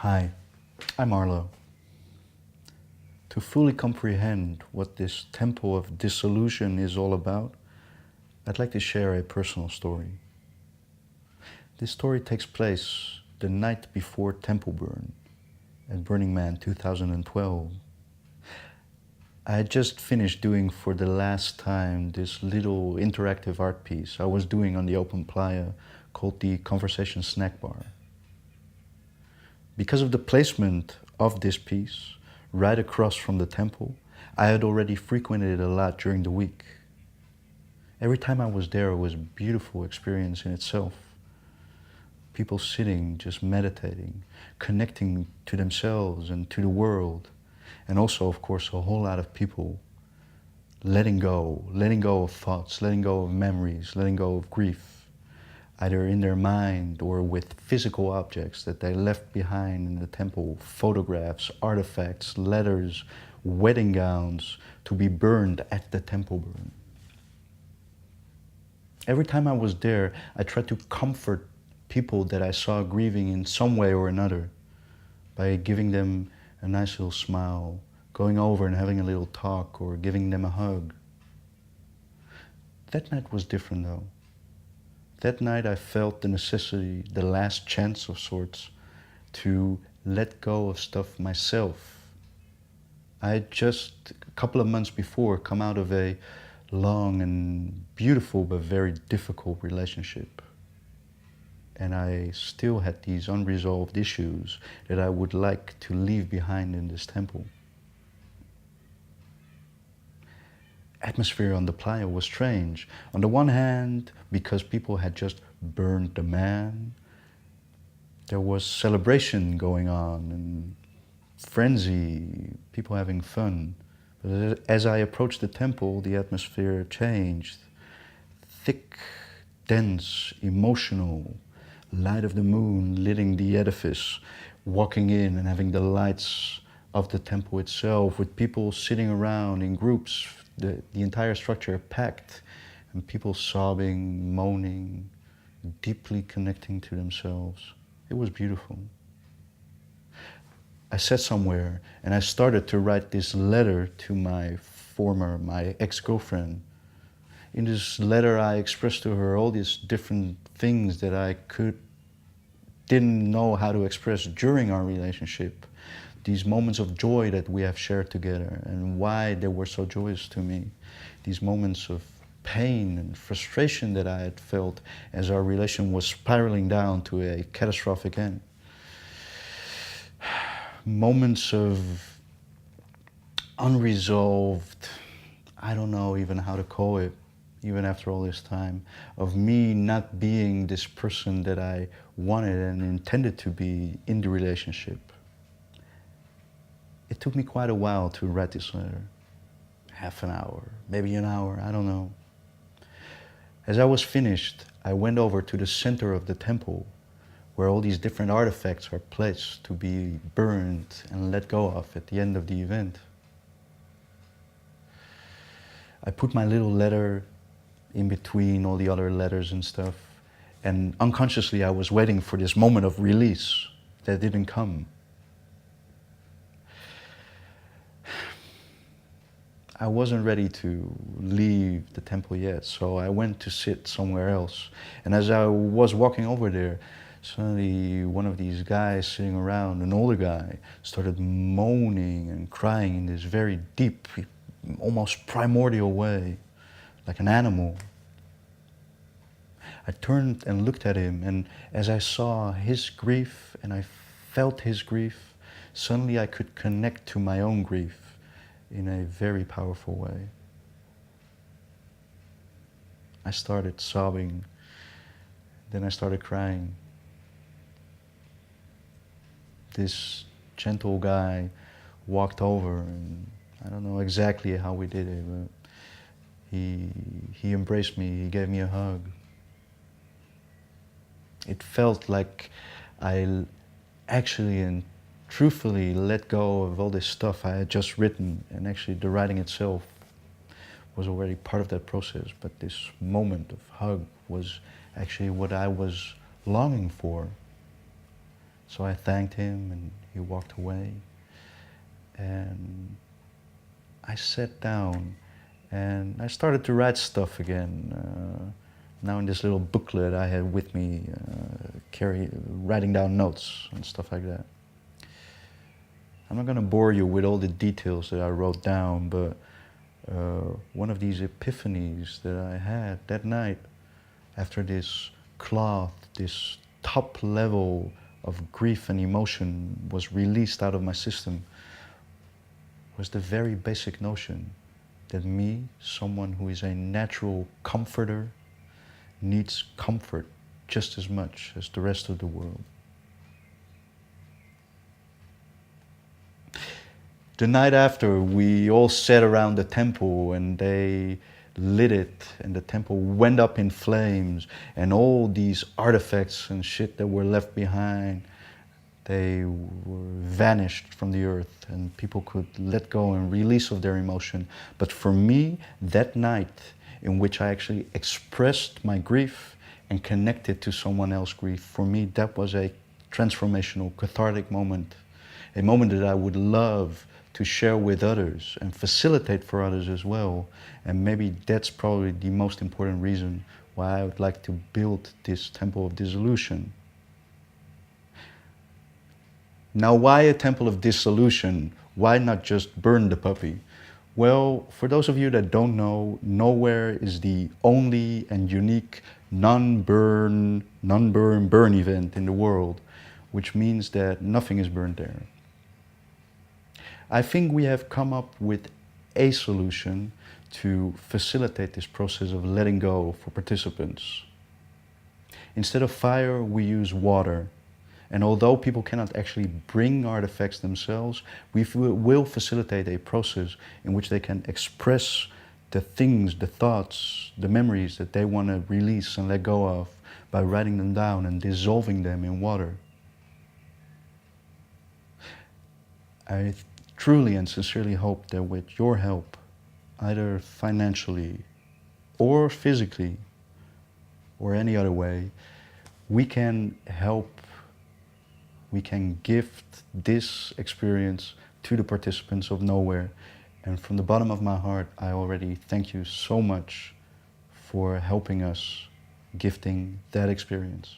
Hi, I'm Arlo. To fully comprehend what this temple of dissolution is all about, I'd like to share a personal story. This story takes place the night before Temple Burn at Burning Man 2012. I had just finished doing for the last time this little interactive art piece I was doing on the open playa called the Conversation Snack Bar. Because of the placement of this piece right across from the temple, I had already frequented it a lot during the week. Every time I was there, it was a beautiful experience in itself. People sitting, just meditating, connecting to themselves and to the world. And also, of course, a whole lot of people letting go of thoughts, letting go of memories, letting go of grief, either in their mind or with physical objects that they left behind in the temple, photographs, artifacts, letters, wedding gowns to be burned at the temple burn. Every time I was there, I tried to comfort people that I saw grieving in some way or another by giving them a nice little smile, going over and having a little talk or giving them a hug. That night was different though. That night I felt the necessity, the last chance of sorts, to let go of stuff myself. I had just a couple of months before come out of a long and beautiful but very difficult relationship. And I still had these unresolved issues that I would like to leave behind in this temple. Atmosphere on the playa was strange. On the one hand, because people had just burned the man, there was celebration going on and frenzy, people having fun. But as I approached the temple, the atmosphere changed. Thick, dense, emotional, light of the moon lighting the edifice, walking in and having the lights of the temple itself with people sitting around in groups, the entire structure packed, and people sobbing, moaning, deeply connecting to themselves. It was beautiful. I sat somewhere and I started to write this letter to my ex-girlfriend. In this letter I expressed to her all these different things that I didn't know how to express during our relationship. These moments of joy that we have shared together and why they were so joyous to me. These moments of pain and frustration that I had felt as our relation was spiraling down to a catastrophic end. Moments of unresolved, I don't know even how to call it, even after all this time, of me not being this person that I wanted and intended to be in the relationship. It took me quite a while to write this letter. Half an hour, maybe an hour, I don't know. As I was finished, I went over to the center of the temple where all these different artifacts are placed to be burned and let go of at the end of the event. I put my little letter in between all the other letters and stuff, and unconsciously I was waiting for this moment of release that didn't come. I wasn't ready to leave the temple yet, so I went to sit somewhere else. And as I was walking over there, suddenly one of these guys sitting around, an older guy, started moaning and crying in this very deep, almost primordial way, like an animal. I turned and looked at him, and as I saw his grief and I felt his grief, suddenly I could connect to my own grief in a very powerful way. I started sobbing, then I started crying. This gentle guy walked over, and I don't know exactly how we did it, but he embraced me, he gave me a hug. It felt like I actually and truthfully let go of all this stuff I had just written, and actually the writing itself was already part of that process, but this moment of hug was actually what I was longing for. So I thanked him and he walked away. And I sat down and I started to write stuff again. Now in this little booklet I had with me, writing down notes and stuff like that. I'm not going to bore you with all the details that I wrote down, but one of these epiphanies that I had that night after this cloth, this top level of grief and emotion was released out of my system, was the very basic notion that me, someone who is a natural comforter, needs comfort just as much as the rest of the world. The night after, we all sat around the temple and they lit it and the temple went up in flames, and all these artifacts and shit that were left behind, they were vanished from the earth and people could let go and release of their emotion. But for me, that night in which I actually expressed my grief and connected to someone else's grief, for me that was a transformational, cathartic moment. A moment that I would love to share with others and facilitate for others as well. And maybe that's probably the most important reason why I would like to build this Temple of Dissolution. Now, why a Temple of Dissolution? Why not just burn the puppy? Well, for those of you that don't know, Nowhere is the only and unique non-burn event in the world, which means that nothing is burned there. I think we have come up with a solution to facilitate this process of letting go for participants. Instead of fire, we use water. And although people cannot actually bring artifacts themselves, we will facilitate a process in which they can express the things, the thoughts, the memories that they want to release and let go of by writing them down and dissolving them in water. I truly and sincerely hope that with your help, either financially or physically or any other way, we can help, we can gift this experience to the participants of Nowhere. And from the bottom of my heart, I already thank you so much for helping us, gifting that experience.